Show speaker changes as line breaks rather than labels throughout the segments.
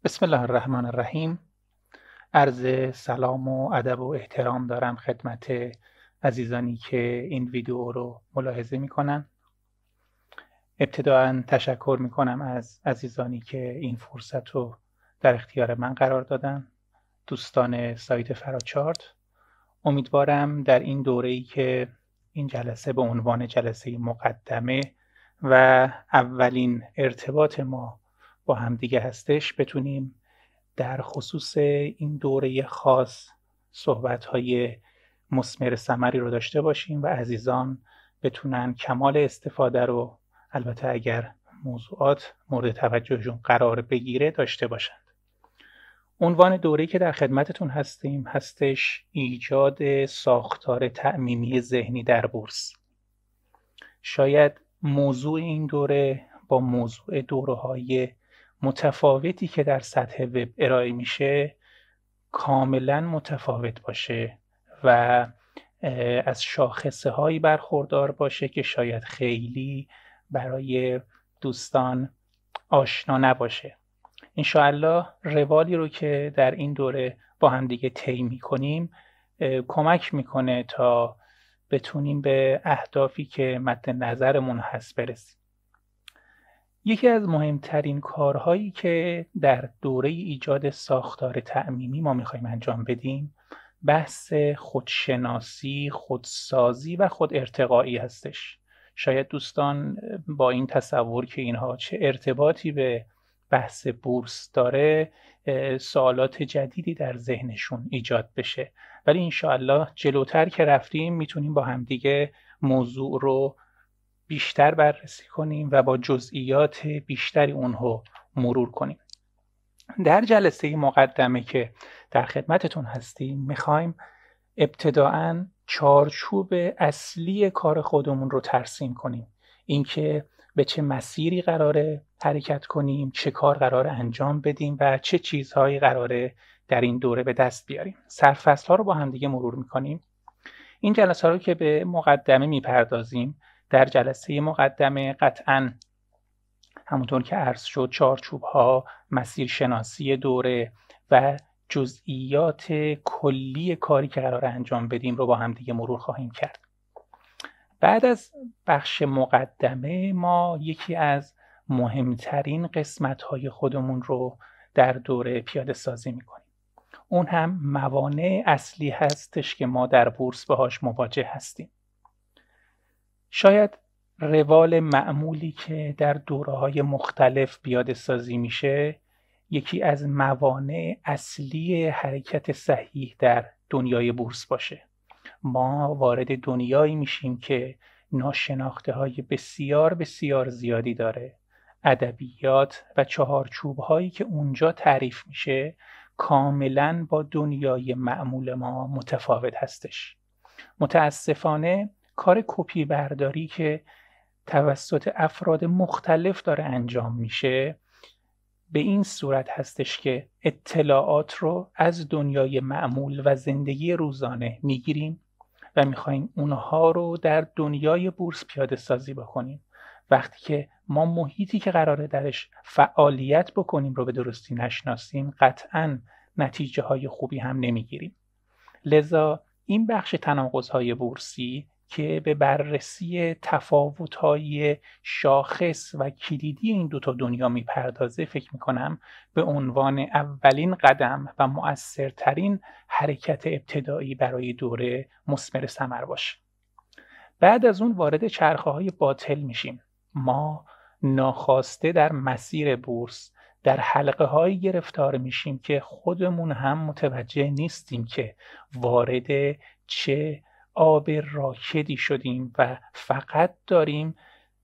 بسم الله الرحمن الرحیم. عرض سلام و ادب و احترام دارم خدمت عزیزانی که این ویدیو رو ملاحظه میکنن. ابتداً تشکر میکنم از عزیزانی که این فرصت رو در اختیار من قرار دادن، دوستان سایت فراچارت. امیدوارم در این دوره‌ای که این جلسه به عنوان جلسه مقدمه و اولین ارتباط ما با همدیگه هستش بتونیم در خصوص این دوره خاص صحبت‌های مثمر ثمری رو داشته باشیم و عزیزان بتونن کمال استفاده رو، البته اگر موضوعات مورد توجهشون قرار بگیره، داشته باشند. عنوان دوره‌ای که در خدمتتون هستش ایجاد ساختار تعمیمی ذهنی در بورس. شاید موضوع این دوره با موضوع دوره‌های متفاوتی که در سطح وب ارائه میشه کاملا متفاوت باشه و از شاخصه هایی برخوردار باشه که شاید خیلی برای دوستان آشنا نباشه. انشاءالله روالی رو که در این دوره با هم دیگه طی می‌کنیم کمک میکنه تا بتونیم به اهدافی که مد نظرمون هست برسیم. یکی از مهمترین کارهایی که در دوره ایجاد ساختار تعمیمی ما میخوایم انجام بدیم بحث خودشناسی، خودسازی و خود ارتقایی هستش. شاید دوستان با این تصور که اینها چه ارتباطی به بحث بورس داره سوالات جدیدی در ذهنشون ایجاد بشه، ولی انشاءالله جلوتر که رفتیم میتونیم با همدیگه موضوع رو بیشتر بررسی کنیم و با جزئیات بیشتری اونها مرور کنیم. در جلسه مقدمه که در خدمتتون هستیم میخوایم ابتداعاً چارچوب اصلی کار خودمون رو ترسیم کنیم. اینکه به چه مسیری قراره حرکت کنیم، چه کار قراره انجام بدیم و چه چیزهایی قراره در این دوره به دست بیاریم. سرفصل‌ها رو با هم دیگه مرور میکنیم. این جلسه رو که به مقدمه میپردازیم، در جلسه مقدمه قطعاً همونطور که عرض شد چارچوب‌ها، مسیر شناسی دوره و جزئیات کلی کاری که قرار انجام بدیم رو با هم دیگه مرور خواهیم کرد. بعد از بخش مقدمه ما یکی از مهمترین قسمت‌های خودمون رو در دوره پیاده سازی می‌کنیم. اون هم موانع اصلی هستش که ما در بورس باهاش مواجه هستیم. شاید روال معمولی که در دوره‌های مختلف پیاده سازی میشه یکی از موانع اصلی حرکت صحیح در دنیای بورس باشه. ما وارد دنیایی میشیم که ناشناخته‌های بسیار بسیار زیادی داره. ادبیات و چهارچوب‌هایی که اونجا تعریف میشه کاملاً با دنیای معمول ما متفاوت هستش. متاسفانه کار کپی برداری که توسط افراد مختلف داره انجام میشه به این صورت هستش که اطلاعات رو از دنیای معمول و زندگی روزانه میگیریم و میخوایم اونها رو در دنیای بورس پیاده سازی بکنیم. وقتی که ما محیطی که قراره درش فعالیت بکنیم رو به درستی نشناسیم قطعاً نتیجه های خوبی هم نمیگیریم. لذا این بخش تناقض‌های بورسی که به بررسی تفاوت‌های شاخص و کلیدی این دوتا دنیا میپردازه فکر میکنم به عنوان اولین قدم و مؤثرترین حرکت ابتدایی برای دوره مثمر ثمر باشه. بعد از اون وارد چرخه‌های باطل میشیم. ما ناخواسته در مسیر بورس در حلقه هایی گرفتار میشیم که خودمون هم متوجه نیستیم که وارد چه آب راکدی شدیم و فقط داریم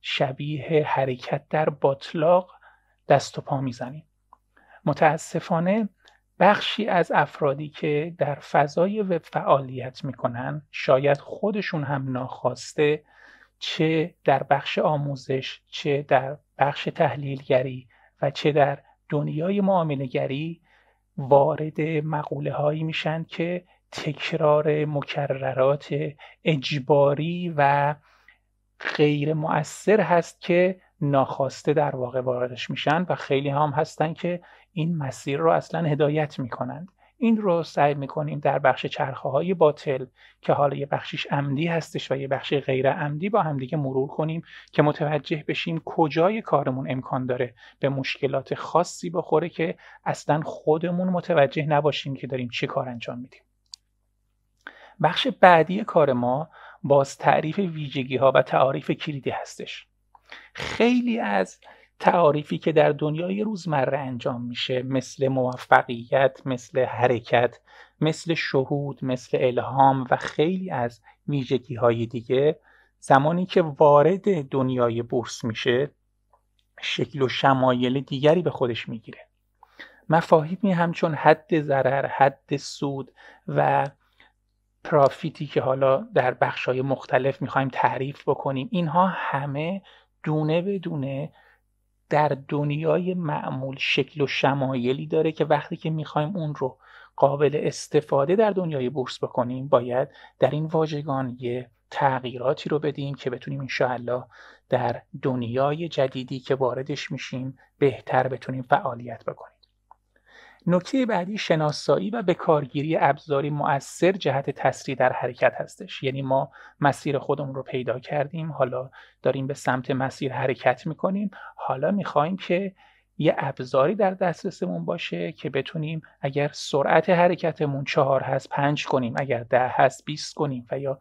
شبیه حرکت در باتلاق دست و پا میزنیم. متاسفانه بخشی از افرادی که در فضای وب فعالیت میکنن شاید خودشون هم ناخواسته چه در بخش آموزش، چه در بخش تحلیلگری و چه در دنیای معامله‌گری وارد مقوله هایی میشن که تکرار مکررات اجباری و غیر مؤثر هست که ناخواسته در واقع واردش میشن و خیلی هم هستن که این مسیر رو اصلا هدایت میکنند. این رو سعی میکنیم در بخش چرخه‌های باطل که حالا یه بخشیش عمدی هستش و یه بخش غیر عمدی با همدیگه مرور کنیم که متوجه بشیم کجای کارمون امکان داره به مشکلات خاصی بخوره که اصلا خودمون متوجه نباشیم که داریم چه کار انجام میدیم. بخش بعدی کار ما باز تعریف ویژگی‌ها و تعاریف کلیدی هستش. خیلی از تعاریفی که در دنیای روزمره انجام میشه، مثل موفقیت، مثل حرکت، مثل شهود، مثل الهام و خیلی از ویژگی‌های دیگه، زمانی که وارد دنیای بورس میشه شکل و شمایل دیگری به خودش میگیره. مفاهیمی همچون حد ضرر، حد سود و پرافیتی که حالا در بخش‌های مختلف میخوایم تعریف بکنیم، اینها همه دونه به دونه در دنیای معمول شکل و شمایلی داره که وقتی که میخوایم اون رو قابل استفاده در دنیای بورس بکنیم باید در این واژگان یه تغییراتی رو بدیم که بتونیم انشاءالله در دنیای جدیدی که واردش میشیم بهتر بتونیم فعالیت بکنیم. نکته بعدی شناسایی و بکارگیری ابزاری مؤثر جهت تسریع در حرکت هستش. یعنی ما مسیر خودمون رو پیدا کردیم، حالا داریم به سمت مسیر حرکت میکنیم، حالا میخوایم که یه ابزاری در دسترسمون باشه که بتونیم اگر سرعت حرکتمون 4 هست 5 کنیم، اگر 10 هست 20 کنیم و یا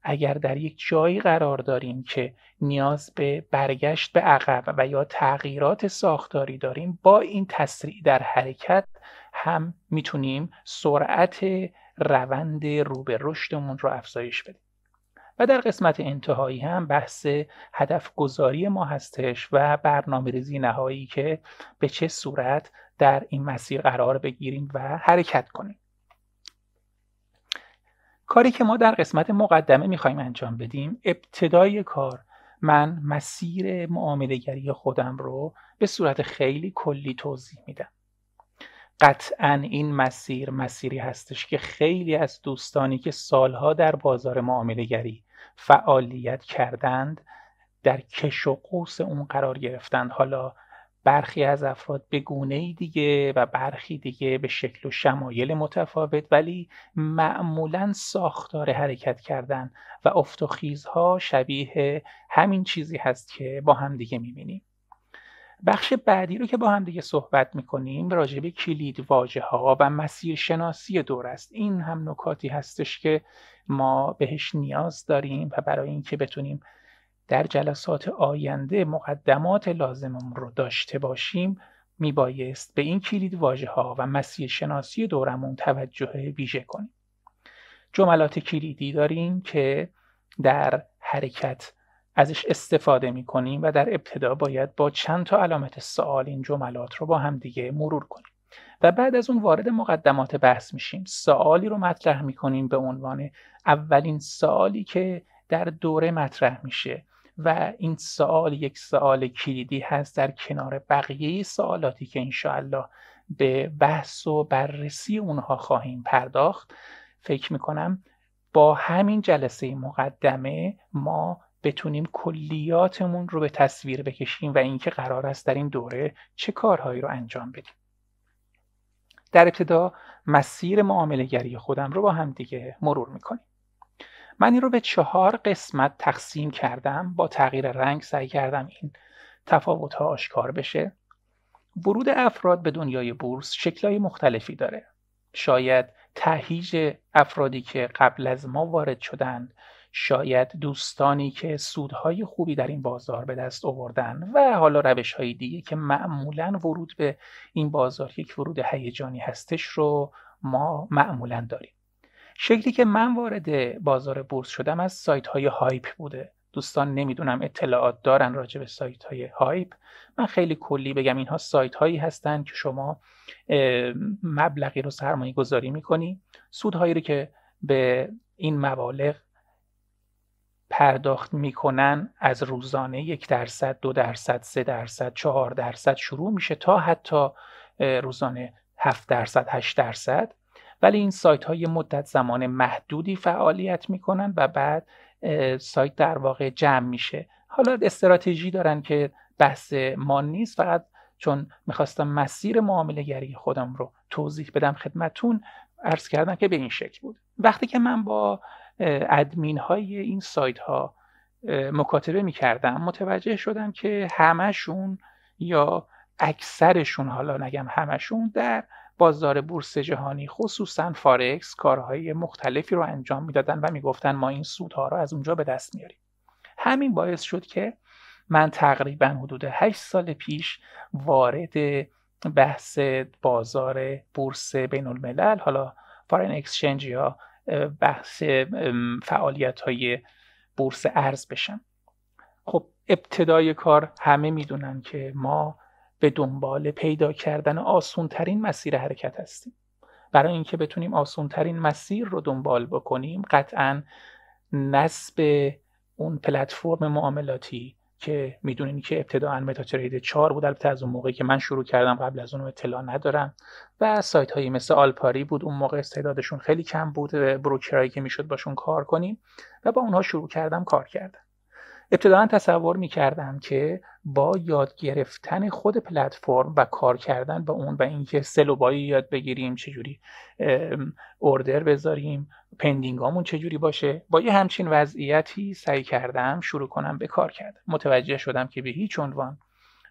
اگر در یک جایی قرار داریم که نیاز به برگشت به عقب و یا تغییرات ساختاری داریم، با این تسریع در حرکت هم میتونیم سرعت روند رو به رشدمون رو افزایش بدیم. و در قسمت انتهایی هم بحث هدف گذاری ما هستش و برنامه‌ریزی نهایی که به چه صورت در این مسیر قرار بگیریم و حرکت کنیم. کاری که ما در قسمت مقدمه میخوایم انجام بدیم، ابتدای کار من مسیر معامله‌گری خودم رو به صورت خیلی کلی توضیح میدم. قطعاً این مسیری هستش که خیلی از دوستانی که سالها در بازار معامله‌گری فعالیت کردند در کش و قوس اون قرار گرفتند. حالا برخی از افراد به گونه‌ای دیگه و برخی دیگه به شکل و شمایل متفاوت، ولی معمولاً ساختار حرکت کردن و افت و خیزها شبیه همین چیزی هست که با هم دیگه می‌بینیم. بخش بعدی رو که با هم دیگه صحبت می‌کنیم راجع به کلید واژه‌ها و مسیر شناسی دور است. این هم نکاتی هستش که ما بهش نیاز داریم و برای اینکه بتونیم در جلسات آینده مقدمات لازممون رو داشته باشیم میبایست به این کلید واژه‌ها و مسیر شناسی دورمون توجه ویژه کنیم. جملات کلیدی داریم که در حرکت ازش استفاده میکنیم و در ابتدا باید با چند تا علامت سوال این جملات رو با هم دیگه مرور کنیم و بعد از اون وارد مقدمات بحث میشیم. سوالی رو مطرح میکنیم به عنوان اولین سوالی که در دوره مطرح میشه و این سوال یک سوال کلیدی هست در کنار بقیه سوالاتی که انشاءالله به بحث و بررسی اونها خواهیم پرداخت. فکر میکنم با همین جلسه مقدمه ما بتونیم کلیاتمون رو به تصویر بکشیم و اینکه قرار است در این دوره چه کارهایی رو انجام بدیم. در ابتدا مسیر معامله‌گری خودم رو با هم دیگه مرور میکنیم. من این رو به 4 قسمت تقسیم کردم. با تغییر رنگ سعی کردم این تفاوت‌ها آشکار بشه. ورود افراد به دنیای بورس شکل‌های مختلفی داره. شاید تهییج افرادی که قبل از ما وارد شدند، شاید دوستانی که سودهای خوبی در این بازار به دست آوردن و حالا روش‌های دیگه که معمولاً ورود به این بازار یک ورود هیجانی هستش رو ما معمولاً داریم. شکلی که من وارد بازار بورس شدم از سایت‌های هایپ بوده. دوستان نمیدونم اطلاعات دارن راجع به سایت‌های هایپ. من خیلی کلی بگم اینها سایت‌هایی هستن که شما مبلغی رو سرمایه گذاری می‌کنی، سودهایی رو که به این مبالغ پرداخت میکنن از روزانه 1%، 2%، 3%، 4% شروع میشه تا حتی روزانه 7%، 8%. ولی این سایت ها یه مدت زمان محدودی فعالیت میکنن و بعد سایت در واقع جمع میشه. حالا استراتژی دارن که بحث ما نیست، فقط چون میخواستم مسیر معامله گری خودم رو توضیح بدم خدمتون عرض کردم که به این شکل بود. وقتی که من با ادمین های این سایت ها مکاتبه میکردم متوجه شدم که همشون یا اکثرشون، حالا نگم همشون، در بازار بورس جهانی خصوصا فارکس کارهای مختلفی رو انجام میدادن و میگفتن ما این سودها رو از اونجا به دست میاریم. همین باعث شد که من تقریبا حدود 8 سال پیش وارد بحث بازار بورس بین الملل، حالا فارین اکسچنج یا بحث فعالیت های بورس ارز بشم. خب ابتدای کار همه میدونن که ما به دنبال پیدا کردن آسونترین مسیر حرکت هستیم. برای اینکه بتونیم آسونترین مسیر رو دنبال بکنیم قطعاً نصب اون پلتفرم معاملاتی که میدونین که ابتداً متاترید 4 بود، البته از اون موقعی که من شروع کردم قبل از اون اطلاع ندارم، و سایت هایی مثل آلپاری بود. اون موقع استعدادشون خیلی کم بود، بروکرایی که میشد باشون کار کنیم و با اونها شروع کردم کار کردم. ابتداً تصور میکردم که با یاد گرفتن خود پلتفرم و کار کردن با اون و اینکه سل و بای یاد بگیریم، چجوری اوردر بذاریم، پندینگامون چجوری باشه، با یه همچین وضعیتی سعی کردم شروع کنم به کار کردم. متوجه شدم که به هیچ عنوان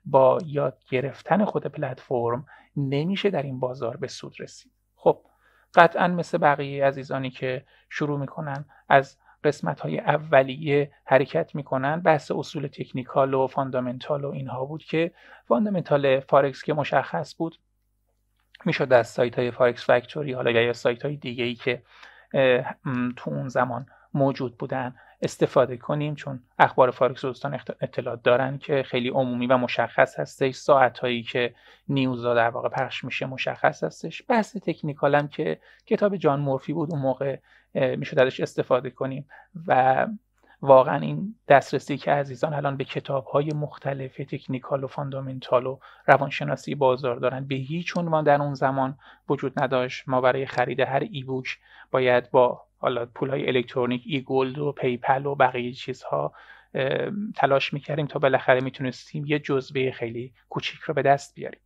با یاد گرفتن خود پلتفرم نمیشه در این بازار به سود رسید. خب قطعاً مثل بقیه عزیزانی که شروع میکنن از قسمت‌های اولیه حرکت میکنن، بحث اصول تکنیکال و فاندامنتال و اینها بود که فاندامنتال فارکس که مشخص بود میشد از سایت‌های فارکس فکتوری حالا یا سایت‌های دیگه‌ای که تو اون زمان موجود بودن استفاده کنیم، چون اخبار فارکس دوستان اطلاعات دارن که خیلی عمومی و مشخص هستش، ساعت‌هایی که نیوزا در واقع پخش میشه مشخص هستش. بحث تکنیکال هم که کتاب جان مورفی بود اون موقع میشد ازش استفاده کنیم و واقعا این دسترسی که عزیزان الان به کتاب‌های مختلف تکنیکال و فاندامنتال و روانشناسی بازار دارن به هیچ عنوان در اون زمان وجود نداشت. ما برای خرید هر ای بوک باید با حالا پول‌های الکترونیک، ای گولد و پیپل و بقیه چیزها تلاش می‌کردیم تا بالاخره میتونستیم یه جزوه خیلی کوچیک رو به دست بیاریم.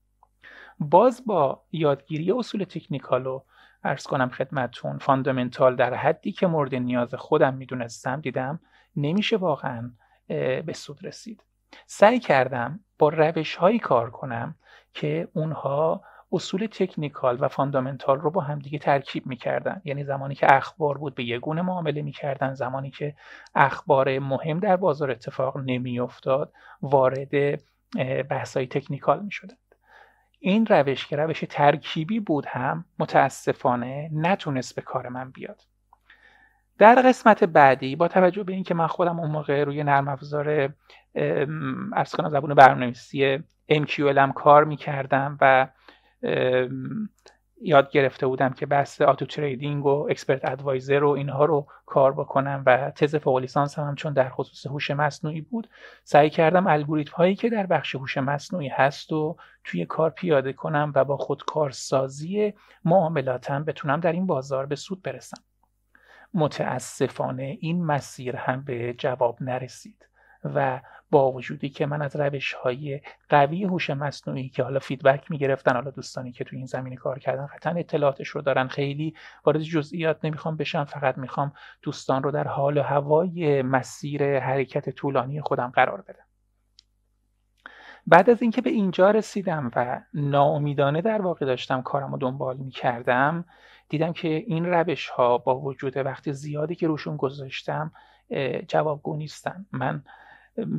باز با یادگیری اصول تکنیکال و عرض کنم خدمتتون فاندامنتال در حدی که مورد نیاز خودم میدونستم، دیدم نمیشه واقعا به سود رسید. سعی کردم با روش‌هایی کار کنم که اونها اصول تکنیکال و فاندامنتال رو با هم دیگه ترکیب میکردن. یعنی زمانی که اخبار بود به یه گونه معامله میکردن، زمانی که اخبار مهم در بازار اتفاق نمیافتاد وارد بحث‌های تکنیکال میشدن. این روش که روش ترکیبی بود هم متاسفانه نتونست به کار من بیاد. در قسمت بعدی با توجه به اینکه من خودم اون موقع روی نرم افزار عرض کنم زبان برنامه‌نویسی MQL هم کار میکردم و یاد گرفته بودم که بحث آتو تریدینگ و اکسپرت ادوایزر و اینها رو کار بکنم و تز فوق لیسانس هم چون در خصوص هوش مصنوعی بود سعی کردم الگوریتم هایی که در بخش هوش مصنوعی هست و توی کار پیاده کنم و با خودکارسازی معاملاتم بتونم در این بازار به سود برسم. متاسفانه این مسیر هم به جواب نرسید و با وجودی که من از روش‌های قوی هوش مصنوعی که حالا فیدبک می‌گرفتن، حالا دوستانی که توی این زمینه کار کردن قطعاً اطلاعاتش رو دارن، خیلی وارد جزئیات نمیخوام بشم، فقط میخوام دوستان رو در حال و هوای مسیر حرکت طولانی خودم قرار بدم. بعد از اینکه به اینجا رسیدم و ناامیدانه در واقع داشتم کارم رو دنبال می‌کردم، دیدم که این روش‌ها با وجود وقت زیادی که روشون گذاشتم جوابگو نیستن. من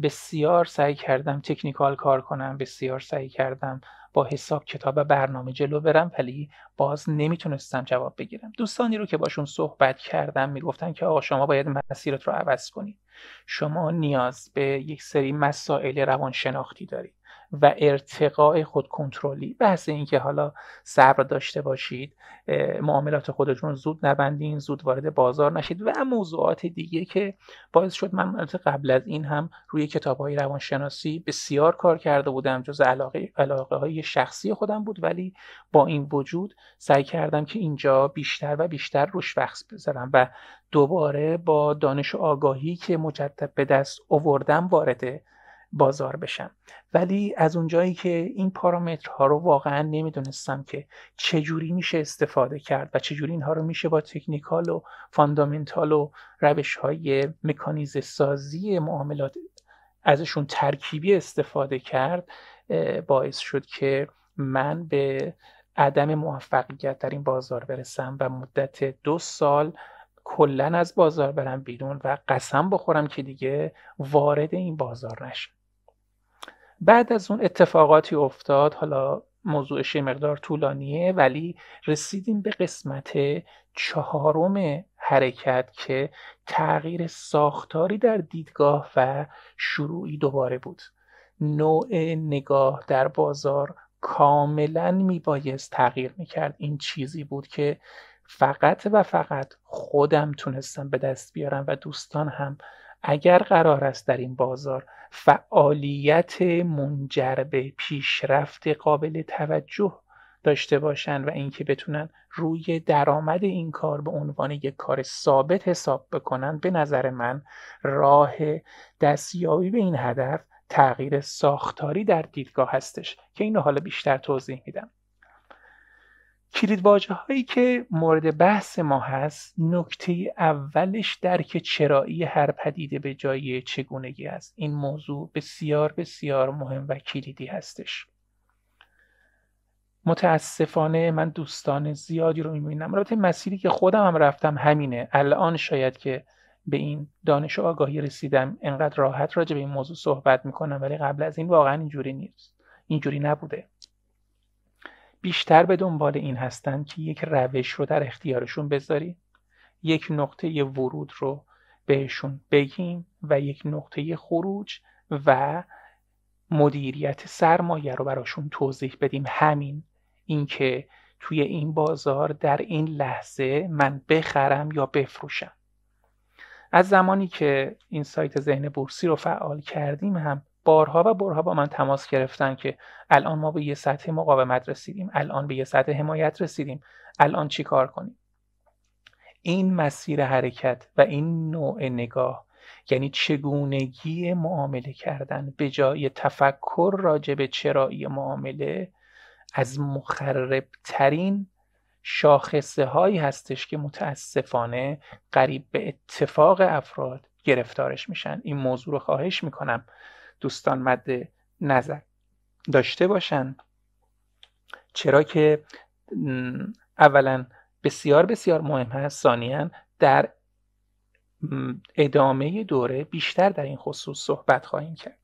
بسیار سعی کردم تکنیکال کار کنم، بسیار سعی کردم با حساب کتاب و برنامه جلو برم، ولی باز نمیتونستم جواب بگیرم. دوستانی رو که باشون صحبت کردم میگفتن که آقا شما باید مسیرت رو عوض کنی، شما نیاز به یک سری مسائل روانشناختی داری و ارتقاء خود کنترلی، بحث این که حالا صبر داشته باشید، معاملات خودتون زود نبندین، زود وارد بازار نشید و موضوعات دیگه که باعث شد من قبل از این هم روی کتاب‌های روانشناسی بسیار کار کرده بودم، جز علاقه‌های شخصی خودم بود، ولی با این وجود سعی کردم که اینجا بیشتر و بیشتر روش وقت بذارم و دوباره با دانش و آگاهی که مجدد به دست آوردم وارد بازار بشم. ولی از اونجایی که این پارامترها رو واقعا نمیدونستم که چجوری میشه استفاده کرد و چجوری اینها رو میشه با تکنیکال و فاندامنتال و روش‌های مکانیزه سازی معاملات ازشون ترکیبی استفاده کرد، باعث شد که من به عدم موفقیت در این بازار برسم و مدت 2 سال کلن از بازار برم بیرون و قسم بخورم که دیگه وارد این بازار نشم. بعد از اون اتفاقاتی افتاد، حالا موضوعش یه مقدار طولانیه، ولی رسیدیم به قسمت 4 حرکت که تغییر ساختاری در دیدگاه و شروعی دوباره بود. نوع نگاه در بازار کاملا میبایست تغییر میکرد. این چیزی بود که فقط و فقط خودم تونستم به دست بیارم و دوستان هم اگر قرار است در این بازار فعالیت منجر به پیشرفت قابل توجه داشته باشن و اینکه بتونن روی درآمد این کار به عنوان یک کار ثابت حساب بکنن، به نظر من راه دستیابی به این هدف تغییر ساختاری در دیدگاه هستش که اینو حالا بیشتر توضیح میدم. کلیدواژه هایی که مورد بحث ما هست، نکته اولش درک چرایی هر پدیده به جای چگونگی است. این موضوع بسیار بسیار مهم و کلیدی هستش. متاسفانه من دوستان زیادی رو میبینم، البته مسیری که خودم هم رفتم همینه. الان شاید که به این دانش و آگاهی رسیدم انقدر راحت راجع به این موضوع صحبت میکنم، ولی قبل از این واقعا اینجوری نیست، اینجوری نبوده. بیشتر به دنبال این هستن که یک روش رو در اختیارشون بذاری، یک نقطه ورود رو بهشون بگیم و یک نقطه خروج و مدیریت سرمایه رو براشون توضیح بدیم. همین، اینکه توی این بازار در این لحظه من بخرم یا بفروشم. از زمانی که این سایت ذهن بورسی رو فعال کردیم هم بارها و بارها با من تماس گرفتن که الان ما به یه سطح مقاومت رسیدیم، الان به یه سطح حمایت رسیدیم، الان چی کار کنیم؟ این مسیر حرکت و این نوع نگاه، یعنی چگونگی معامله کردن به جای تفکر راجع به چرایی معامله، از مخربترین شاخصه هایی هستش که متاسفانه قریب به اتفاق افراد گرفتارش میشن. این موضوع رو خواهش میکنم دوستان مد نظر داشته باشن، چرا که اولا بسیار بسیار مهم هست، ثانیاً در ادامه دوره بیشتر در این خصوص صحبت خواهیم کرد.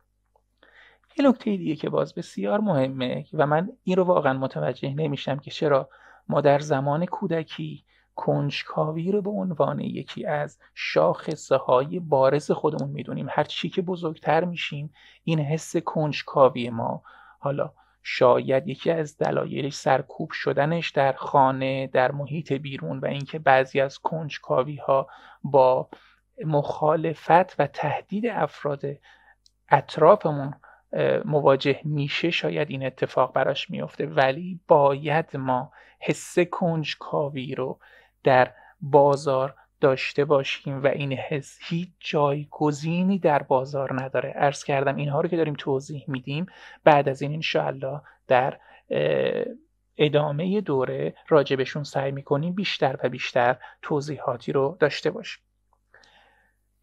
یه نکته دیگه که باز بسیار مهمه و من این رو واقعا متوجه نمیشم که چرا ما در زمان کودکی کنجکاوی رو به عنوان یکی از شاخصه‌های بارز خودمون میدونیم. هر چی که بزرگتر میشیم این حس کنجکاوی ما، حالا شاید یکی از دلایلش سرکوب شدنش در خانه، در محیط بیرون و اینکه بعضی از کنجکاوی‌ها با مخالفت و تهدید افراد اطرافمون مواجه میشه، شاید این اتفاق براش میفته. ولی باید ما حس کنجکاوی رو در بازار داشته باشیم و این حس هیچ جایگزینی در بازار نداره. عرض کردم اینها رو که داریم توضیح میدیم، بعد از این انشاءالله در ادامه دوره راجبشون سعی میکنیم بیشتر و بیشتر توضیحاتی رو داشته باشیم.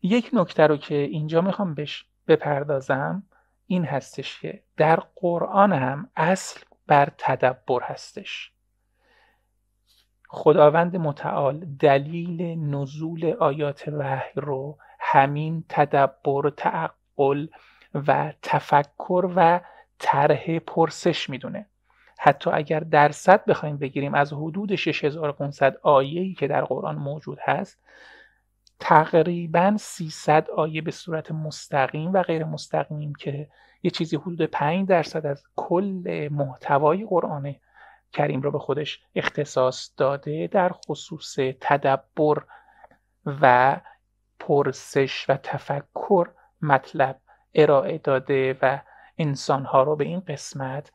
یک نکته رو که اینجا میخوام بهش بپردازم این هستش که در قرآن هم اصل بر تدبر هستش. خداوند متعال دلیل نزول آیات وحی رو همین تدبر، تعقل و تفکر و طرح پرسش میدونه. حتی اگر درصد بخوایم بگیریم از حدود 6500 آیه‌ای که در قرآن موجود هست، تقریباً 300 آیه به صورت مستقیم و غیر مستقیم که یه چیزی حدود 5% از کل محتوای قرآن کریم رو به خودش اختصاص داده، در خصوص تدبر و پرسش و تفکر مطلب ارائه داده و انسانها رو به این قسمت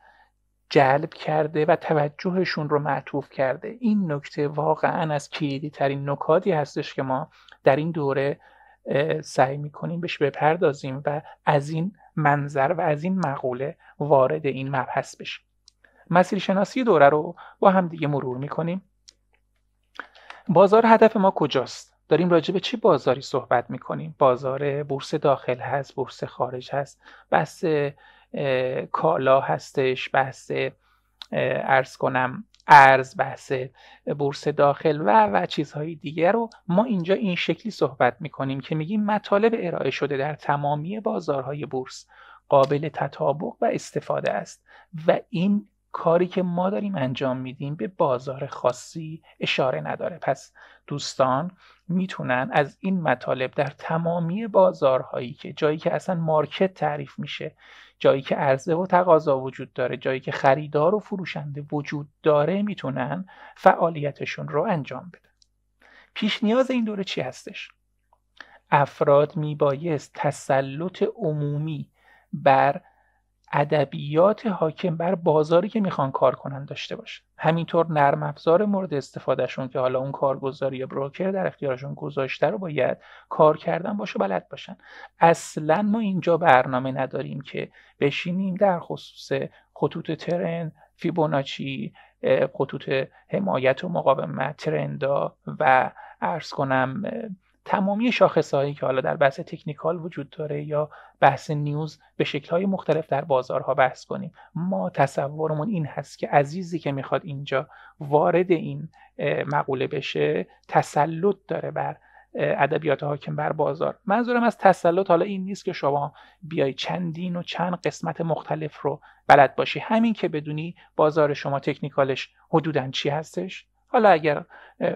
جلب کرده و توجهشون رو معطوف کرده. این نکته واقعا از کلیدی ترین نکاتی هستش که ما در این دوره سعی میکنیم بهش بپردازیم و از این منظر و از این مقوله وارد این مبحث بشیم. مسیر شناسی دوره رو با هم دیگه مرور میکنیم. بازار هدف ما کجاست؟ داریم راجع به چه بازاری صحبت میکنیم؟ بازار بورس داخل هست، بورس خارج هست، بحث کالا هستش، بحث عرض کنم ارز، بحث بورس داخل و چیزهای دیگر رو ما اینجا این شکلی صحبت میکنیم که میگیم مطالب ارائه شده در تمامی بازارهای بورس قابل تطابق و استفاده است و این کاری که ما داریم انجام میدیم به بازار خاصی اشاره نداره. پس دوستان میتونن از این مطالب در تمامی بازارهایی که جایی که اصلا مارکت تعریف میشه، جایی که عرضه و تقاضا وجود داره، جایی که خریدار و فروشنده وجود داره، میتونن فعالیتشون رو انجام بدن. پیش نیاز این دوره چی هستش؟ افراد میبایست تسلط عمومی بر ادبیات حاکم بر بازاری که میخوان کار کنن داشته باشه. همینطور نرم افزار مورد استفادهشون که حالا اون کارگزاری یا بروکر در اختیارشون گذاشته رو باید کار کردن باشه، بلد باشن. اصلا ما اینجا برنامه نداریم که بشینیم در خصوص خطوط ترند، فیبوناچی، خطوط حمایت و مقاومت، ترندا و عرض کنم تمامی شاخصهایی که حالا در بحث تکنیکال وجود داره یا بحث نیوز به شکل‌های مختلف در بازارها بحث کنیم. ما تصورمون این هست که عزیزی که میخواد اینجا وارد این مقوله بشه تسلط داره بر ادبیات حاکم بر بازار. منظورم از تسلط حالا این نیست که شما بیای چندین و چند قسمت مختلف رو بلد باشی، همین که بدونی بازار شما تکنیکالش حدوداً چی هستش. حالا اگر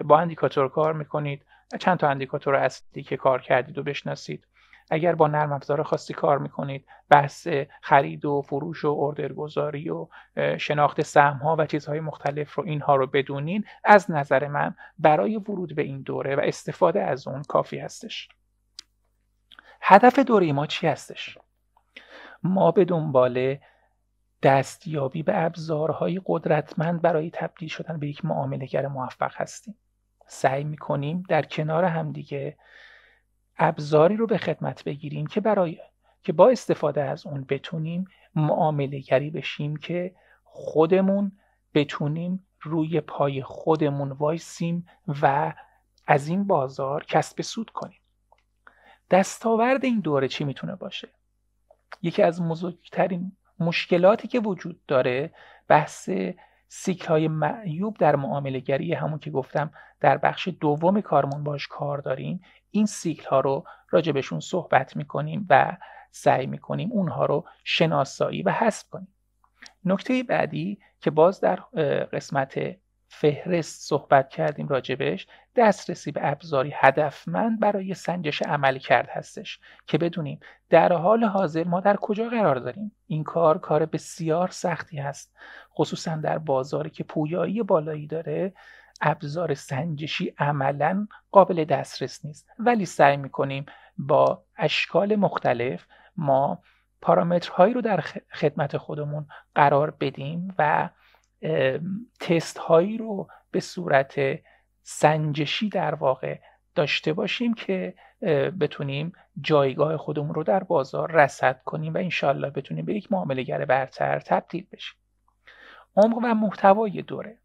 با اندیکاتور کار میکنید چند تا اندیکاتور اصلی که کار کردید و بشناسید، اگر با نرم افزار خاصی کار میکنید بحث خرید و فروش و اوردرگذاری و شناخت سهم ها و چیزهای مختلف رو اینها رو بدونین، از نظر من برای ورود به این دوره و استفاده از اون کافی هستش. هدف دوره ما چی هستش؟ ما به دنبال دستیابی به ابزارهای قدرتمند برای تبدیل شدن به یک معامله‌گر موفق هستیم. سعی میکنیم در کنار همدیگه ابزاری رو به خدمت بگیریم که با استفاده از اون بتونیم معامله‌گری بشیم که خودمون بتونیم روی پای خودمون وایسیم و از این بازار کسب سود کنیم. دستاورد این دوره چی میتونه باشه؟ یکی از بزرگترین مشکلاتی که وجود داره بحث سیکل های معیوب در معامله گری، همون که گفتم در بخش دوم کارمون باش کار داریم. این سیکل ها رو راجع بهشون صحبت میکنیم و سعی میکنیم اونها رو شناسایی و حذف کنیم. نکته بعدی که باز در قسمت فهرست صحبت کردیم راجبش، دسترسی به ابزاری هدفمند برای سنجش عملکرد هستش که بدونیم در حال حاضر ما در کجا قرار داریم. این کار بسیار سختی هست، خصوصا در بازاری که پویایی بالایی داره. ابزار سنجشی عملا قابل دسترس نیست، ولی سعی میکنیم با اشکال مختلف ما پارامترهایی رو در خدمت خودمون قرار بدیم و تست هایی رو به صورت سنجشی در واقع داشته باشیم که بتونیم جایگاه خودمون رو در بازار رصد کنیم و انشالله بتونیم به یک معامله‌گر برتر تبدیل بشیم. عمق و محتوای دوره،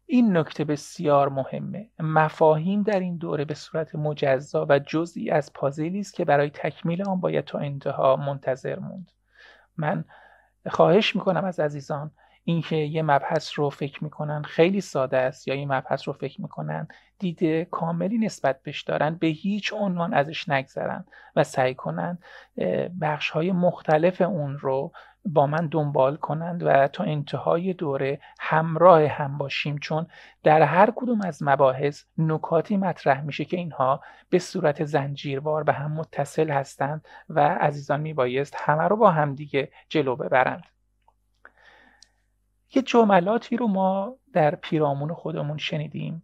این نکته بسیار مهمه. مفاهیم در این دوره به صورت مجزا و جزئی از پازلی است که برای تکمیل آن باید تا انتها منتظر موند. من خواهش میکنم از عزیزان اینکه یه مبحث رو فکر میکنن خیلی ساده است یا یه مبحث رو فکر میکنن دید کاملی نسبت بهش دارن، به هیچ عنوان ازش نگذرن و سعی کنن بخش‌های مختلف اون رو با من دنبال کنند و تا انتهای دوره همراه هم باشیم، چون در هر کدوم از مباحث نکاتی مطرح میشه که اینها به صورت زنجیروار به هم متصل هستند و عزیزان میبایست همه رو با هم دیگه جلو ببرند. یه جملاتی رو ما در پیرامون خودمون شنیدیم،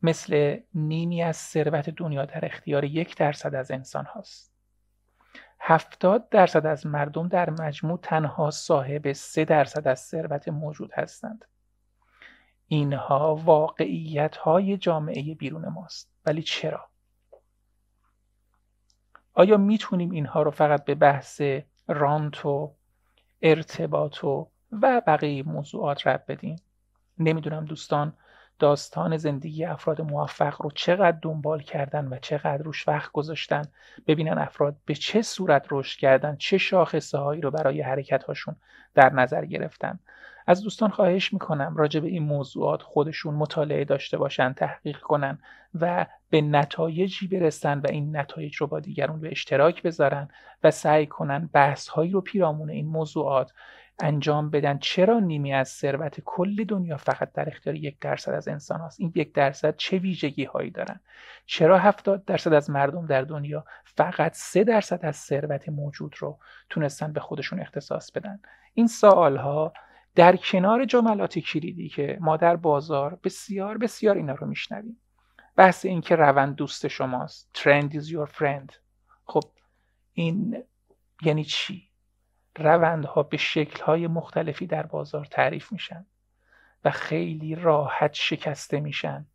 مثل نیمی از ثروت دنیا در اختیار 1% از انسان هاست. 70% از مردم در مجموع تنها صاحب 3% از ثروت موجود هستند. اینها واقعیت های جامعه بیرون ماست. ولی چرا؟ آیا میتونیم اینها رو فقط به بحث رانت و ارتباط و بقیه موضوعات رب بدیم. نمیدونم دوستان داستان زندگی افراد موفق رو چقدر دنبال کردن و چقدر روش وقت گذاشتن ببینن افراد به چه صورت رشد کردن، چه شاخصه هایی رو برای حرکت هاشون در نظر گرفتن. از دوستان خواهش میکنم راجع به این موضوعات خودشون مطالعه داشته باشن، تحقیق کنن و به نتایجی برسن و این نتایج رو با دیگران به اشتراک بذارن و سعی کنن بحث هایی رو پیرامون این موضوعات انجام بدن. چرا نیمی از ثروت کل دنیا فقط در اختیار 1% از انسان هست؟ این 1% چه ویژگی هایی دارن؟ چرا 70% از مردم در دنیا فقط 3% از ثروت موجود رو تونستن به خودشون اختصاص بدن؟ این سوال ها در کنار جملات کلیدی که ما در بازار بسیار بسیار اینا رو میشنویم، بحث این که روند دوست شماست، trend is your friend، خب این یعنی چی؟ روندها به شکل‌های مختلفی در بازار تعریف میشن و خیلی راحت شکسته میشن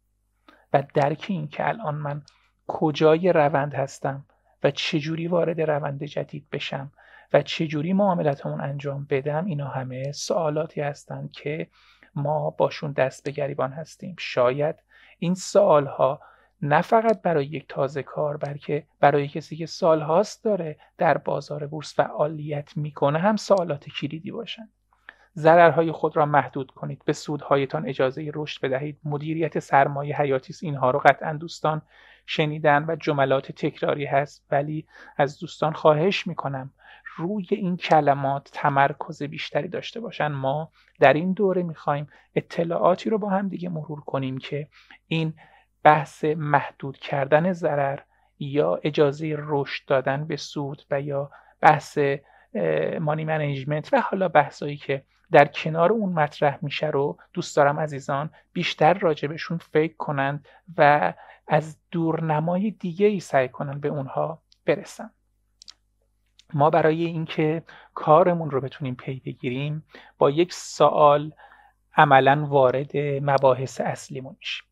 و درک این که الان من کجای روند هستم و چجوری وارد روند جدید بشم و چجوری معاملاتمون انجام بدم، اینا همه سوالاتی هستند که ما باشون دست به گریبان هستیم. شاید این سوالها نه فقط برای یک تازه کار بلکه برای کسی که سالهاست داره در بازار بورس فعالیت میکنه هم سوالات کلیدی باشن. ضررهای خود را محدود کنید، به سودهایتان اجازه رشد بدهید، مدیریت سرمایه حیاتی است. اینها رو قطعا دوستان شنیدن و جملات تکراری هست، ولی از دوستان خواهش میکنم روی این کلمات تمرکز بیشتری داشته باشن. ما در این دوره میخوایم اطلاعاتی رو با هم دیگه مرور کنیم که این بحث محدود کردن ضرر یا اجازه رشد دادن به سود و یا بحث مانی منیجمنت و حالا بحثایی که در کنار اون مطرح میشه رو دوست دارم عزیزان بیشتر راجبشون فکر کنند و از دورنمای دیگه ای سعی کنن به اونها برسن. ما برای اینکه کارمون رو بتونیم پی بگیریم با یک سوال عملاً وارد مباحث اصلیمون میشیم.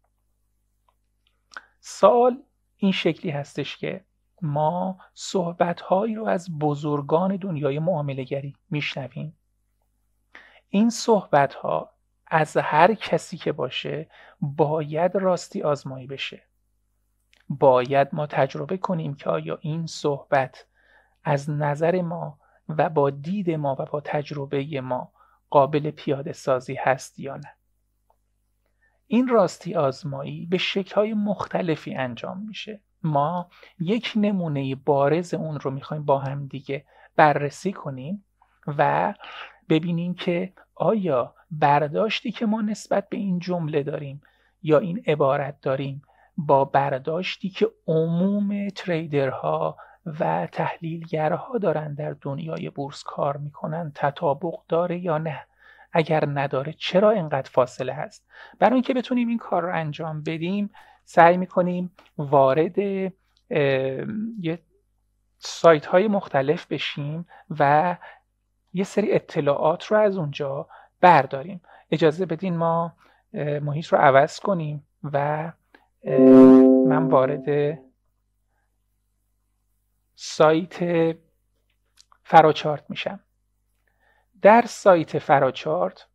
سوال این شکلی هستش که ما صحبت‌هایی رو از بزرگان دنیای معامله‌گری میشنویم. این صحبت‌ها از هر کسی که باشه باید راستی آزمایی بشه. باید ما تجربه کنیم که آیا این صحبت از نظر ما و با دید ما و با تجربه ما قابل پیاده سازی هست یا نه. این راستی آزمایی به شکل‌های مختلفی انجام میشه. ما یک نمونه بارز اون رو میخوایم با هم دیگه بررسی کنیم و ببینیم که آیا برداشتی که ما نسبت به این جمله داریم یا این عبارت داریم با برداشتی که عموم تریدرها و تحلیلگرها دارن در دنیای بورس کار میکنن تطابق داره یا نه. اگر نداره چرا اینقدر فاصله هست؟ برای اینکه بتونیم این کار رو انجام بدیم سعی میکنیم وارد یه سایت های مختلف بشیم و یه سری اطلاعات رو از اونجا برداریم. اجازه بدین ما محیط رو عوض کنیم و من وارد سایت فراچارت میشم. در سایت فراچارت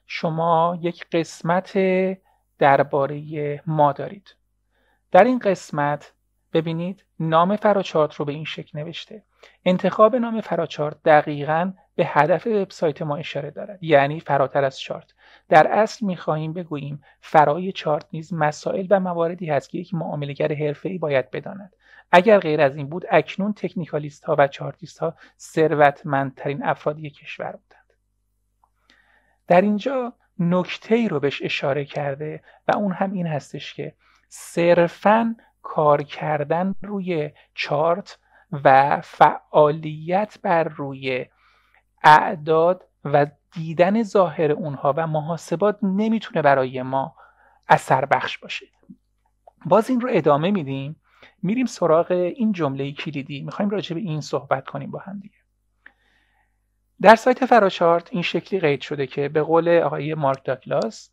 شما یک قسمت درباره ما دارید. در این قسمت ببینید نام فراچارت رو به این شکل نوشته. انتخاب نام فراچارت دقیقاً به هدف وبسایت ما اشاره دارد، یعنی فراتر از چارت. در اصل می‌خواهیم بگوییم فرای چارت نیز مسائل و مواردی هست که یک معامله‌گر حرفه‌ای باید بداند. اگر غیر از این بود اکنون تکنیکالیست ها و چارتیست ها ثروتمندترین افراد کشور بودند. در اینجا نکته‌ای رو بهش اشاره کرده و اون هم این هستش که صرفاً کار کردن روی چارت و فعالیت بر روی اعداد و دیدن ظاهر اونها و محاسبات نمیتونه برای ما اثر بخش باشه. باز این رو ادامه میدیم، میریم سراغ این جمله کلیدی. میخوایم راجع به این صحبت کنیم با هم دیگه. در سایت فراچارت این شکلی قید شده که به قول آقای مارک داگلاس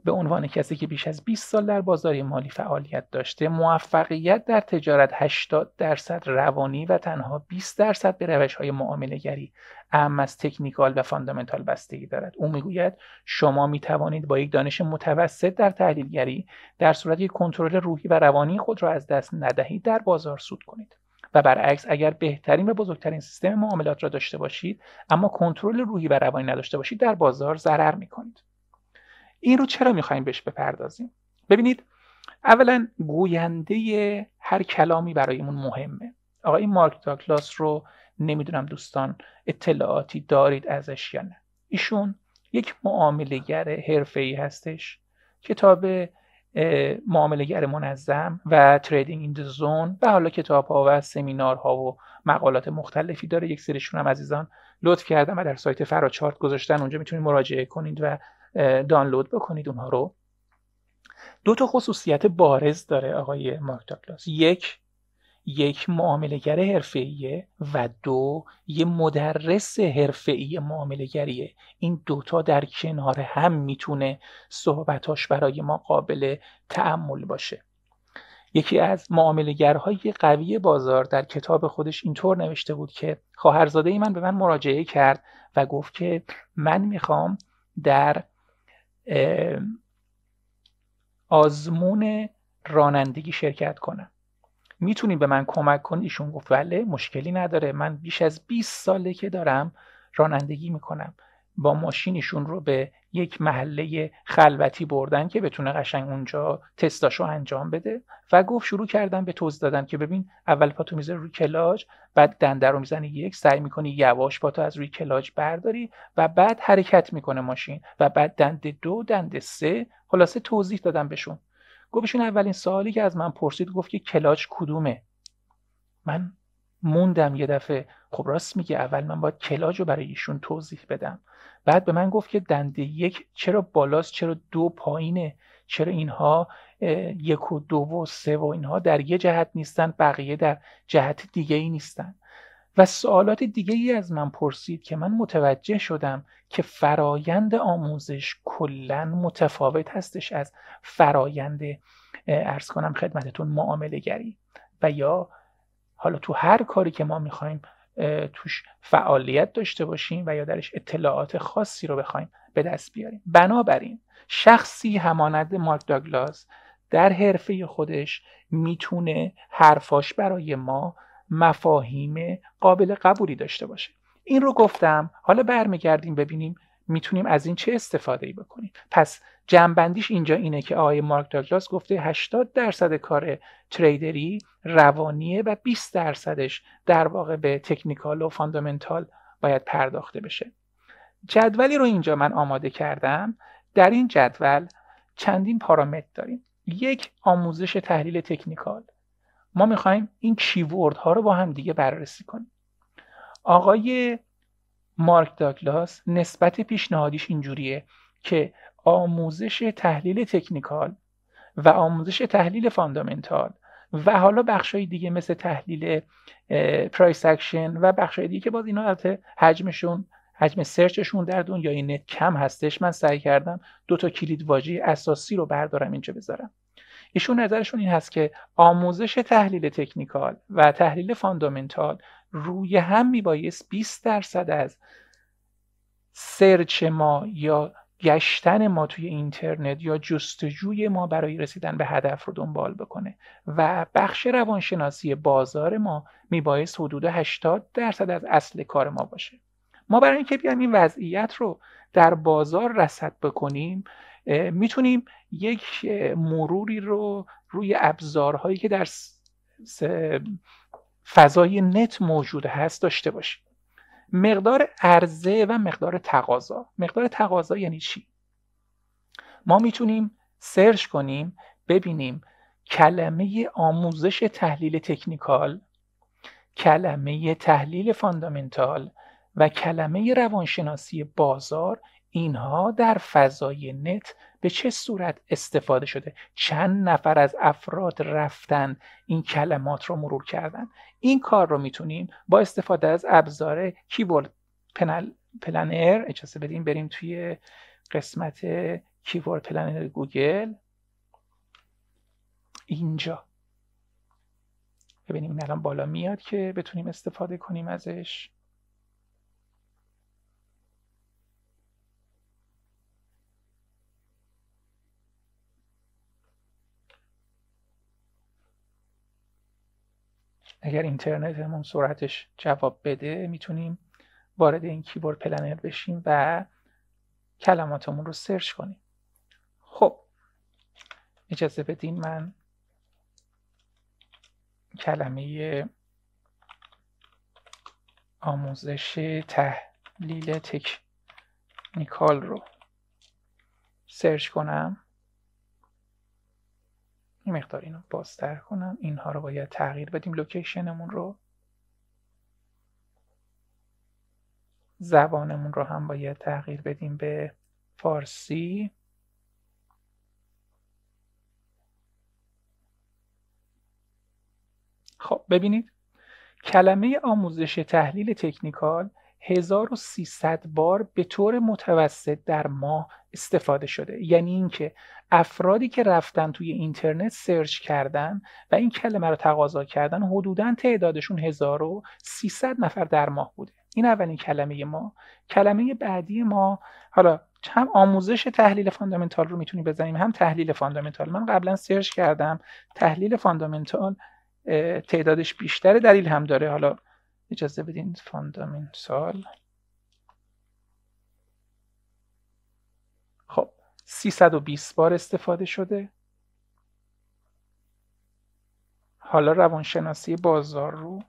به عنوان کسی که بیش از 20 سال در بازار مالی فعالیت داشته، موفقیت در تجارت 80% روانی و تنها 20% به روش‌های معامله‌گری اهم از تکنیکال و فاندامنتال بستگی دارد. او میگوید شما میتوانید با یک دانش متوسط در تحلیلگری در صورتی که کنترل روحی و روانی خود را از دست ندهید در بازار سود کنید. و برعکس اگر بهترین و بزرگترین سیستم معاملات را داشته باشید اما کنترل روحی و روانی نداشته باشید در بازار ضرر میکنید. این رو چرا میخوایم بهش بپردازیم؟ ببینید، اولا گوینده هر کلامی برایمون مهمه. آقای مارک داگلاس رو نمیدونم دوستان اطلاعاتی دارید ازش یا نه. ایشون یک معامله‌گر حرفه‌ای هستش. کتاب معامله‌گر منظم و تریدینگ این دی زون و حالا کتاب‌ها و سمینارها و مقالات مختلفی داره. یک سریشون هم عزیزان لطف کردم و در سایت فراچارت گذاشتن، اونجا میتونید مراجعه کنید و دانلود بکنید اونها رو. دو تا خصوصیت بارز داره آقای مارک داگلاس. یک معامله‌گر حرفه‌ایه و دو یه مدرس حرفه‌ای معامله‌گریه. این دوتا در کنار هم میتونه صحبتاش برای ما قابل تأمل باشه. یکی از معامله‌گرهای قوی بازار در کتاب خودش اینطور نوشته بود که خواهرزاده من به من مراجعه کرد و گفت که من میخوام در آزمون رانندگی شرکت کنم، میتونی به من کمک کنی؟ ایشون گفت بله، مشکلی نداره، من بیش از 20 ساله که دارم رانندگی میکنم. با ماشینشون رو به یک محله خلوتی بردن که بتونه قشنگ اونجا تستاشو انجام بده و گفت شروع کردن به توضیح دادن که ببین اول پاتو میذاری روی کلاج، بعد دنده رو میزنی یک، سعی میکنی یواش پاتو از روی کلاج برداری و بعد حرکت میکنه ماشین و بعد دنده 2 دنده 3. خلاصه توضیح دادم بهشون. گفتشون اولین سوالی که از من پرسید گفت که کلاج کدومه؟ من موندم یه دفعه. خب راست میگه، اول من باید کلاج رو برای ایشون توضیح بدم. بعد به من گفت که دنده 1 چرا بالاست، چرا 2 پایینه، چرا اینها 1 و 2 و 3 و اینها در یه جهت نیستن بقیه در جهت دیگه ای نیستن. و سوالات دیگه ای از من پرسید که من متوجه شدم که فرایند آموزش کلاً متفاوت هستش از فرایند عرض کنم خدمتتون معامله گری و یا حالا تو هر کاری که ما میخوایم توش فعالیت داشته باشیم و یا درش اطلاعات خاصی رو بخوایم به دست بیاریم. بنابراین شخصی همانند مارک داگلاس در حرفه خودش میتونه حرفاش برای ما مفاهیم قابل قبولی داشته باشه. این رو گفتم. حالا برمیگردیم ببینیم میتونیم از این چه استفاده‌ای بکنیم. پس جمع‌بندیش اینجا اینه که آقای مارک داگلاس گفته 80% کار تریدری روانیه و 20%ش در واقع به تکنیکال و فاندامنتال باید پرداخته بشه. جدولی رو اینجا من آماده کردم. در این جدول چندین پارامتر داریم. یک، آموزش تحلیل تکنیکال. ما میخوایم این کیورد ها رو با هم دیگه بررسی کنیم. آقای مارک داگلاس نسبت پیشنهادیش اینجوریه که آموزش تحلیل تکنیکال و آموزش تحلیل فاندامنتال و حالا بخشای دیگه مثل تحلیل پرایس اکشن و بخشای دیگه که باز اینا البته حجم سرچشون در دنیای نت کم هستش، من سعی کردم 2 تا کلید واژه اساسی رو بردارم اینجا بذارم. ایشون نظرشون این هست که آموزش تحلیل تکنیکال و تحلیل فاندامنتال روی هم میبایست 20% از سرچ ما یا گشتن ما توی اینترنت یا جستجوی ما برای رسیدن به هدف رو دنبال بکنه و بخش روانشناسی بازار ما میبایست حدود 80% از اصل کار ما باشه. ما برای اینکه بیایم این وضعیت رو در بازار رصد بکنیم میتونیم یک مروری رو روی ابزارهایی که در فضای نت موجود هست داشته باشیم. مقدار عرضه و مقدار تقاضا. مقدار تقاضا یعنی چی؟ ما میتونیم سرچ کنیم ببینیم کلمه آموزش تحلیل تکنیکال، کلمه تحلیل فاندامنتال و کلمه روانشناسی بازار، اینها در فضای نت به چه صورت استفاده شده، چند نفر از افراد رفتن این کلمات رو مرور کردن. این کار رو میتونیم با استفاده از ابزار کیورد پلنر، اجازه بدیم بریم توی قسمت کیورد پلنر گوگل اینجا ببینیم این الان بالا میاد که بتونیم استفاده کنیم ازش. اگر اینترنتمون سرعتش جواب بده میتونیم وارد این کیورد پلنر بشیم و کلماتمون رو سرچ کنیم. خب اجازه بدین من کلمه آموزش تحلیل تکنیکال رو سرچ کنم. این مقدار اینو بازتر کنم. اینها رو باید تغییر بدیم، لوکیشنمون رو، زبانمون رو هم باید تغییر بدیم به فارسی. خب ببینید کلمه آموزش تحلیل تکنیکال 1300 بار به طور متوسط در ماه استفاده شده. یعنی اینکه افرادی که رفتن توی اینترنت سرچ کردن و این کلمه رو تقاضا کردن حدوداً تعدادشون 1300 نفر در ماه بوده. این اولین کلمه ما. کلمه بعدی ما، حالا هم آموزش تحلیل فاندامنتال رو میتونی بزنیم هم تحلیل فاندامنتال. من قبلا سرچ کردم تحلیل فاندامنتال تعدادش بیشتره، دلیل هم داره. حالا اجازه بدین فاندامنتال. خب 320 بار استفاده شده. حالا روانشناسی بازار رو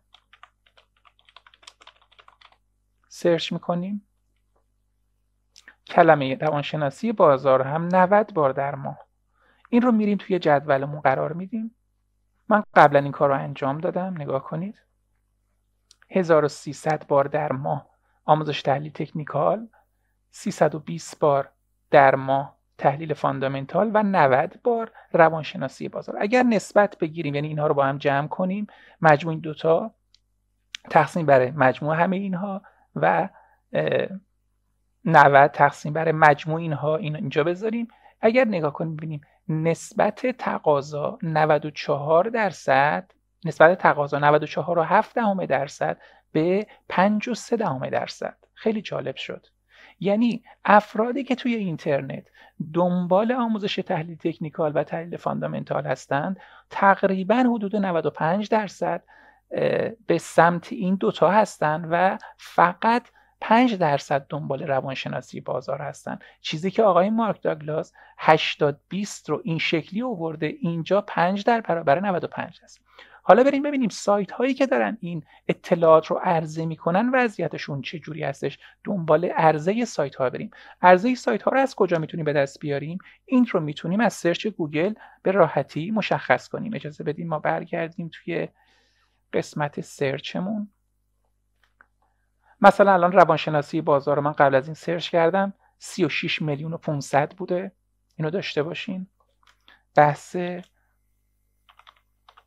سرچ میکنیم. کلمه روانشناسی بازار هم 90 بار در ماه. این رو میریم توی جدولمون قرار میدیم. من قبلا این کار رو انجام دادم، نگاه کنید. 1300 بار در ماه آموزش تحلیل تکنیکال، 320 بار در ماه تحلیل فاندامنتال و 90 بار روانشناسی بازار. اگر نسبت بگیریم، یعنی اینها رو با هم جمع کنیم، مجموع این دوتا تقسیم بر مجموع همه اینها و 90 تقسیم بر مجموع اینها اینجا بذاریم. اگر نگاه کنیم ببینیم نسبت تقاضا 94%، نسبت تقاضا 94.7% به 5.3%. خیلی جالب شد. یعنی افرادی که توی اینترنت دنبال آموزش تحلیل تکنیکال و تحلیل فاندامنتال هستند تقریبا حدود 95% به سمت این دوتا هستند و فقط 5% دنبال روانشناسی بازار هستن. چیزی که آقای مارک داگلاس 80-20 رو این شکلی آورده، اینجا 5 در برابر 95 است. حالا بریم ببینیم سایت هایی که دارن این اطلاعات رو عرضه میکنن وضعیتشون چه جوری هستش. دنبال عرضه سایت ها بریم. عرضه سایت ها رو از کجا میتونیم به دست بیاریم؟ این رو میتونیم از سرچ گوگل به راحتی مشخص کنیم. اجازه بدیم ما برگردیم توی قسمت سرچمون. مثلا الان روانشناسی بازار رو من قبل از این سرچ کردم، 36,500,000 بوده. اینو داشته باشین. بحث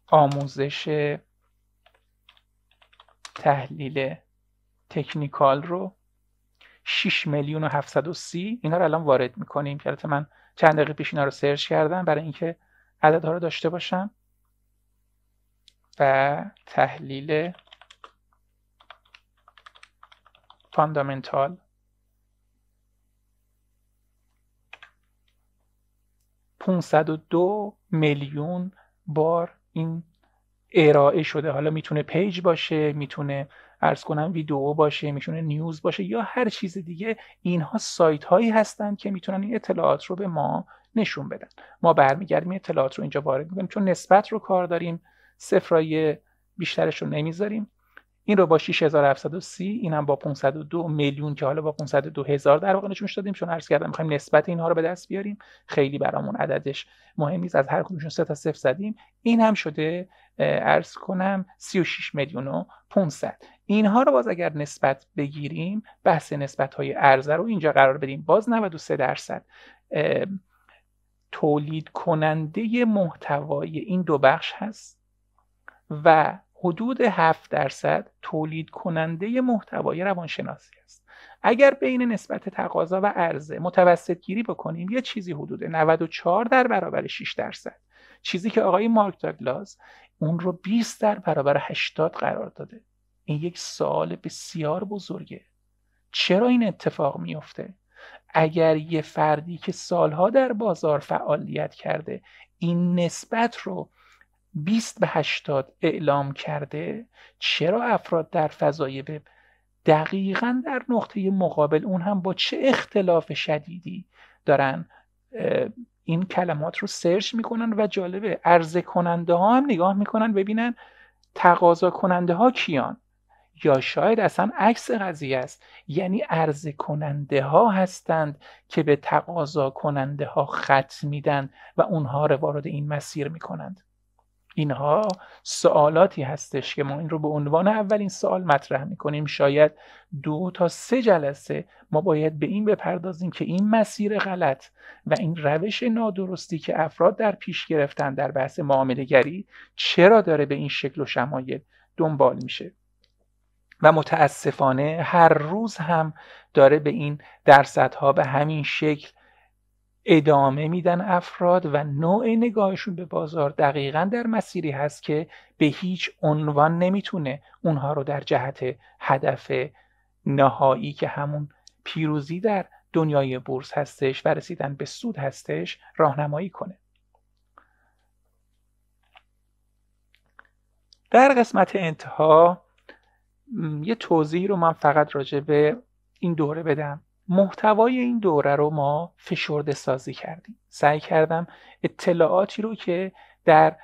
آموزش تحلیل تکنیکال رو 6,730,000 اینا رو الان وارد میکنیم. که البته من چند دقیقه پیش اینا رو سرچ کردم برای اینکه عددها رو داشته باشم. و تحلیل فاندامنتال 502 میلیون بار این ارائه شده. حالا میتونه پیج باشه، میتونه عرض کنم ویدیو باشه، میتونه نیوز باشه یا هر چیز دیگه. اینها سایت هایی هستن که میتونن این اطلاعات رو به ما نشون بدن. ما برمیگردیم اطلاعات رو اینجا وارد میکنیم. چون نسبت رو کار داریم، صفرای بیشترش رو نمیذاریم. این رو با 6730، اینم با 502 میلیون که حالا با 502,000 در واقع نشونش دادیم. چون عرض کردم می‌خوایم نسبت اینها رو به دست بیاریم، خیلی برامون عددش مهم نیست، از هر کدومشون 3 تا صفر زدیم. این هم شده عرض کنم 36,500,000. اینها رو باز اگر نسبت بگیریم، بحث نسبت‌های عرضه رو اینجا قرار بدیم. باز 93% تولید کننده محتوای این دو بخش هست و حدود 7% تولید کننده محتوای روانشناسی است. اگر بین نسبت تقاضا و عرضه متوسط گیری بکنیم یه چیزی حدود 94 در برابر 6%، چیزی که آقای مارک داگلاس اون رو 20 در برابر 80 قرار داده. این یک سوال بسیار بزرگه. چرا این اتفاق میفته؟ اگر یه فردی که سالها در بازار فعالیت کرده این نسبت رو 20 به 80 اعلام کرده، چرا افراد در فضای وب دقیقاً در نقطه مقابل اون هم با چه اختلاف شدیدی دارن این کلمات رو سرچ میکنن و جالبه عرضه کننده ها هم نگاه میکنن ببینن تقاضا کننده ها کیان، یا شاید اصلا عکس قضیه است، یعنی عرضه کننده ها هستند که به تقاضا کننده ها خط میدن و اونها رو وارد این مسیر میکنند. اینها سوالاتی هستش که ما این رو به عنوان اولین سوال مطرح میکنیم. شاید 2 تا 3 جلسه ما باید به این بپردازیم که این مسیر غلط و این روش نادرستی که افراد در پیش گرفتن در بحث معامله گری چرا داره به این شکل و شمایل دنبال میشه. و متاسفانه هر روز هم داره به این درصدها به همین شکل ادامه میدن افراد و نوع نگاهشون به بازار دقیقاً در مسیری هست که به هیچ عنوان نمیتونه اونها رو در جهت هدف نهایی که همون پیروزی در دنیای بورس هستش و رسیدن به سود هستش راهنمایی کنه. در قسمت انتها یه توضیح رو من فقط راجع به این دوره بدم. محتوای این دوره رو ما فشرده سازی کردیم. سعی کردم اطلاعاتی رو که در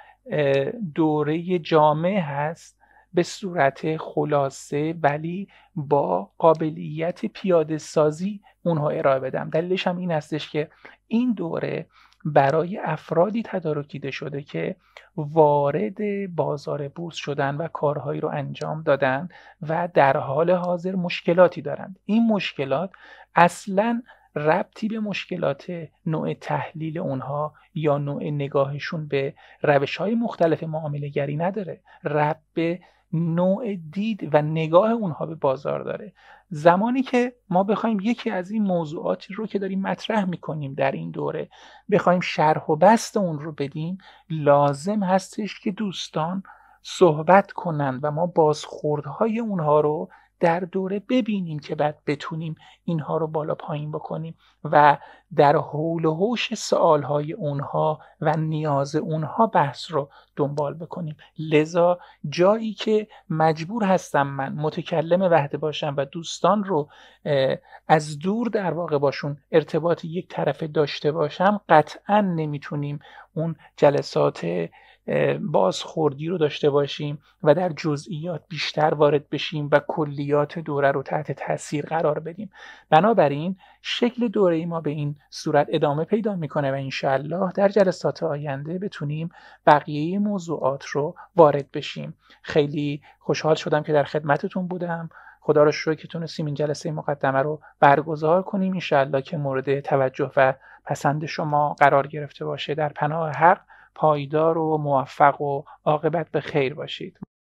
دوره جامع هست به صورت خلاصه ولی با قابلیت پیاده سازی اونها ارائه بدم. دلیلش هم این هستش که این دوره برای افرادی تدارکیده شده که وارد بازار بورس شدن و کارهایی رو انجام دادن و در حال حاضر مشکلاتی دارند. این مشکلات اصلاً ربطی به مشکلات نوع تحلیل اونها یا نوع نگاهشون به روش‌های مختلف معامله گری نداره، ربط به نوع دید و نگاه اونها به بازار داره. زمانی که ما بخوایم یکی از این موضوعاتی رو که داریم مطرح میکنیم در این دوره بخوایم شرح و بسط اون رو بدیم، لازم هستش که دوستان صحبت کنند و ما بازخوردهای اونها رو در دوره ببینیم که بعد بتونیم اینها رو بالا پایین بکنیم و در حول و حوش سوالهای اونها و نیاز اونها بحث رو دنبال بکنیم. لذا جایی که مجبور هستم من متکلم وحده باشم و دوستان رو از دور در واقع باشون ارتباط یک طرفه داشته باشم، قطعا نمیتونیم اون جلسات بازخوردی رو داشته باشیم و در جزئیات بیشتر وارد بشیم و کلیات دوره رو تحت تاثیر قرار بدیم. بنابراین شکل دوره ما به این صورت ادامه پیدا میکنه و انشالله در جلسات آینده بتونیم بقیه موضوعات رو وارد بشیم. خیلی خوشحال شدم که در خدمتتون بودم. خدا رو شکر که تونستیم این جلسه مقدمه رو برگزار کنیم. انشالله که مورد توجه و پسند شما قرار گرفته باشه. در پناه حق پایدار و موفق و عاقبت به خیر باشید.